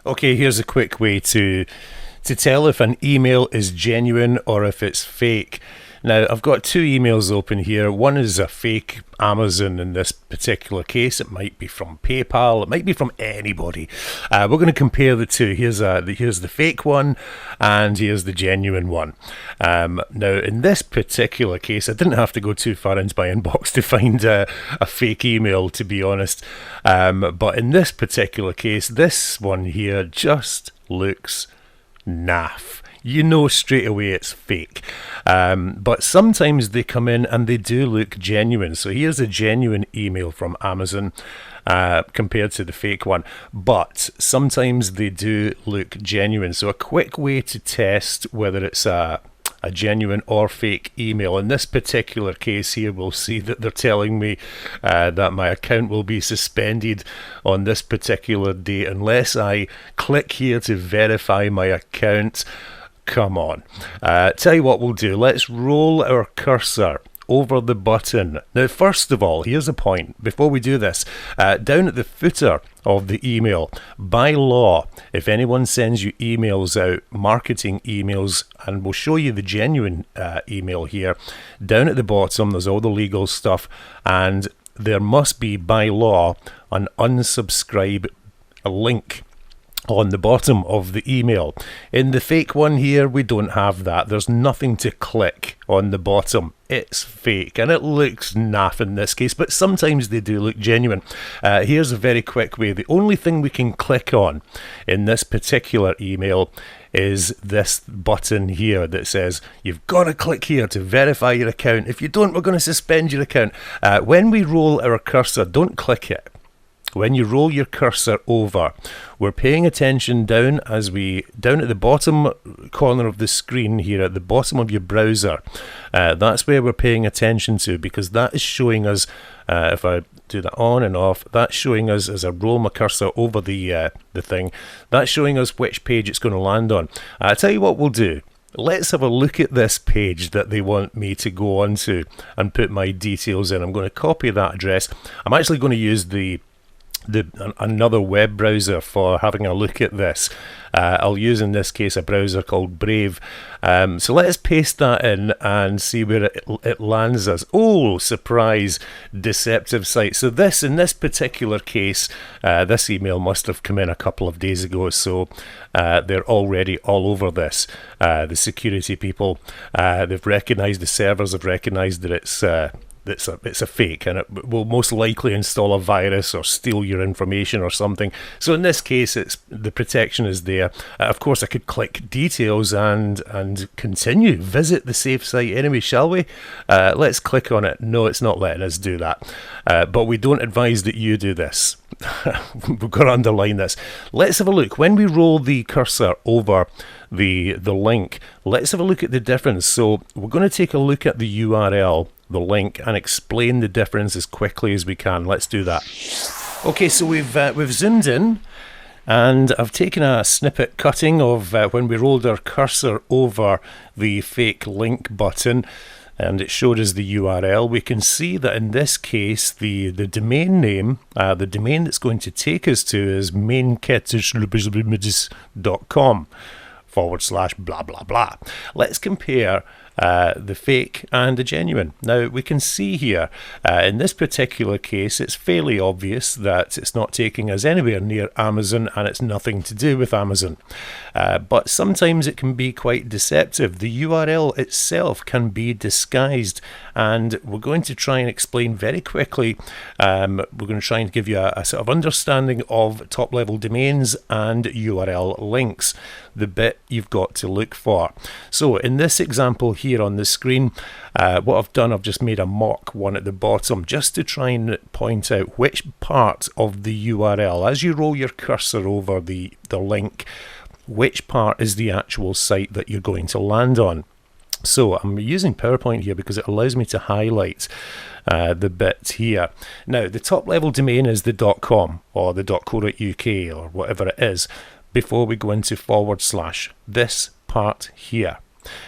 Okay, here's a quick way to tell if an email is genuine or if it's fake. Now, I've got two emails open here. One is a fake Amazon in this particular case. It might be from PayPal. It might be from anybody. We're going to compare the two. Here's the fake one, and here's the genuine one. Now, in this particular case, I didn't have to go too far into my inbox to find a fake email, to be honest. But in this particular case, this one here just looks naff. You know straight away it's fake. But sometimes they come in and they do look genuine. So here's a genuine email from Amazon compared to the fake one. But sometimes they do look genuine. So a quick way to test whether it's a genuine or fake email. In this particular case here, we'll see that they're telling me that my account will be suspended on this particular date unless I click here to verify my account. Come on. Tell you what we'll do. Let's roll our cursor over the button. Now, first of all, here's a point. Before we do this, down at the footer of the email, by law, if anyone sends you emails out, marketing emails, and we'll show you the genuine email here, down at the bottom, there's all the legal stuff, and there must be, by law, an unsubscribe link on the bottom of the email. In the fake one here, we don't have that. There's nothing to click on the bottom. It's fake, and it looks naff in this case, but sometimes they do look genuine. Here's a very quick way. The only thing we can click on in this particular email is this button here that says you've got to click here to verify your account. If you don't, we're going to suspend your account. When we roll our cursor, don't click it. When you roll your cursor over, we're paying attention down at the bottom corner of the screen here, at the bottom of your browser. That's where we're paying attention to, because that is showing us, if I do that on and off, that's showing us, as I roll my cursor over the thing, that's showing us which page it's going to land on. I'll tell you what we'll do. Let's have a look at this page that they want me to go onto and put my details in. I'm going to copy that address. I'm actually going to use another web browser for having a look at this. I'll use in this case a browser called Brave. So let's paste that in and see where it lands us. Oh, surprise, deceptive site. So in this particular case, this email must have come in a couple of days ago, so they're already all over this. The security people, they've recognized, the servers have recognized that it's a fake, and it will most likely install a virus or steal your information or something. So in this case, the protection is there. Of course, I could click details and continue. Visit the safe site anyway, shall we? Let's click on it. No, it's not letting us do that. But we don't advise that you do this. We've got to underline this. Let's have a look. When we roll the cursor over the link, let's have a look at the difference. So we're going to take a look at the URL, the link, and explain the difference as quickly as we can. Let's do that. Okay, so we've zoomed in, and I've taken a snippet cutting of when we rolled our cursor over the fake link button, and it showed us the URL. We can see that in this case, the domain name, the domain that's going to take us to is mainketish.com / blah blah blah. Let's compare the fake and the genuine. Now we can see here in this particular case, it's fairly obvious that it's not taking us anywhere near Amazon, and it's nothing to do with Amazon. But sometimes it can be quite deceptive. The URL itself can be disguised, and we're going to try and explain very quickly. We're going to try and give you a sort of understanding of top-level domains and URL links, the bit you've got to look for. So in this example here on the screen, what I've done, I've just made a mock one at the bottom just to try and point out which part of the URL, as you roll your cursor over the link, which part is the actual site that you're going to land on. So I'm using PowerPoint here because it allows me to highlight the bit here. Now, the top level domain is the .com or the .co.uk or whatever it is, before we go into / this part here.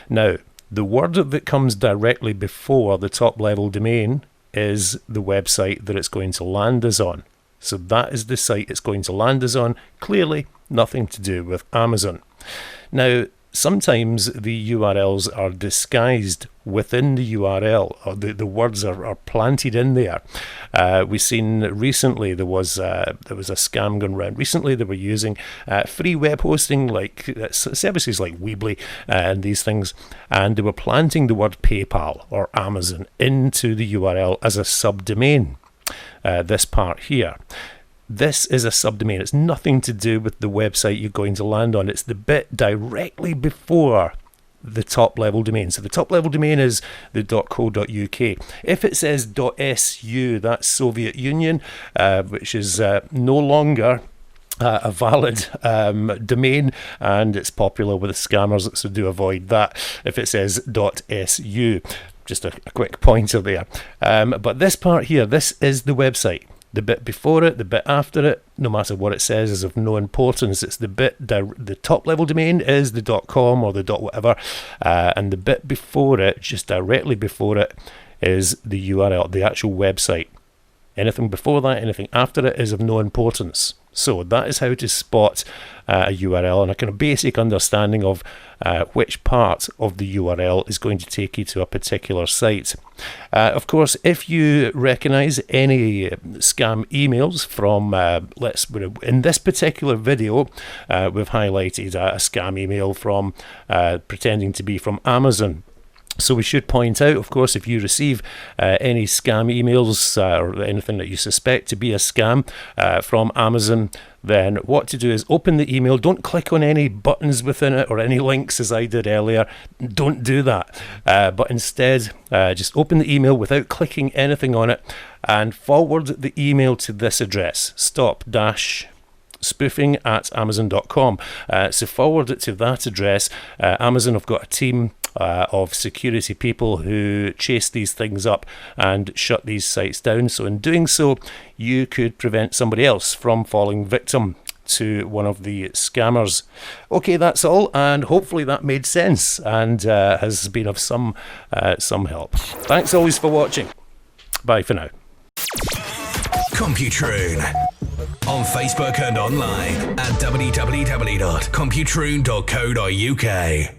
Now, the word that comes directly before the top level domain is the website that it's going to land us on. So that is the site it's going to land us on. Clearly, nothing to do with Amazon. Now, sometimes the URLs are disguised within the URL, or the words are planted in there. We've seen recently there was a scam going around. Recently they were using free web hosting like services like Weebly and these things, and they were planting the word PayPal or Amazon into the URL as a subdomain. This part here. This is a subdomain. It's nothing to do with the website you're going to land on. It's the bit directly before the top level domain. So the top level domain is the .co.uk. If it says .su, that's Soviet Union, which is no longer a valid domain, and it's popular with the scammers, so do avoid that if it says .su. Just a quick pointer there. But this part here, this is the website. The bit before it, the bit after it, no matter what it says, is of no importance. It's the bit, the top level domain is the .com or the .whatever, and the bit before it, just directly before it, is the URL, the actual website. Anything before that, anything after it is of no importance. So that is how to spot a URL and a kind of basic understanding of which part of the URL is going to take you to a particular site. Of course, if you recognize any scam emails from, in this particular video, we've highlighted a scam email from pretending to be from Amazon. So we should point out, of course, if you receive any scam emails or anything that you suspect to be a scam from Amazon, then what to do is open the email. Don't click on any buttons within it or any links as I did earlier. Don't do that. But instead, just open the email without clicking anything on it and forward the email to this address, stop-spoofing@amazon.com. So forward it to that address. Amazon have got a team of security people who chase these things up and shut these sites down. So in doing so, you could prevent somebody else from falling victim to one of the scammers. Okay, that's all, and hopefully that made sense and has been of some help. Thanks always for watching. Bye for now. Computroon on Facebook and online at www.computroon.co.uk.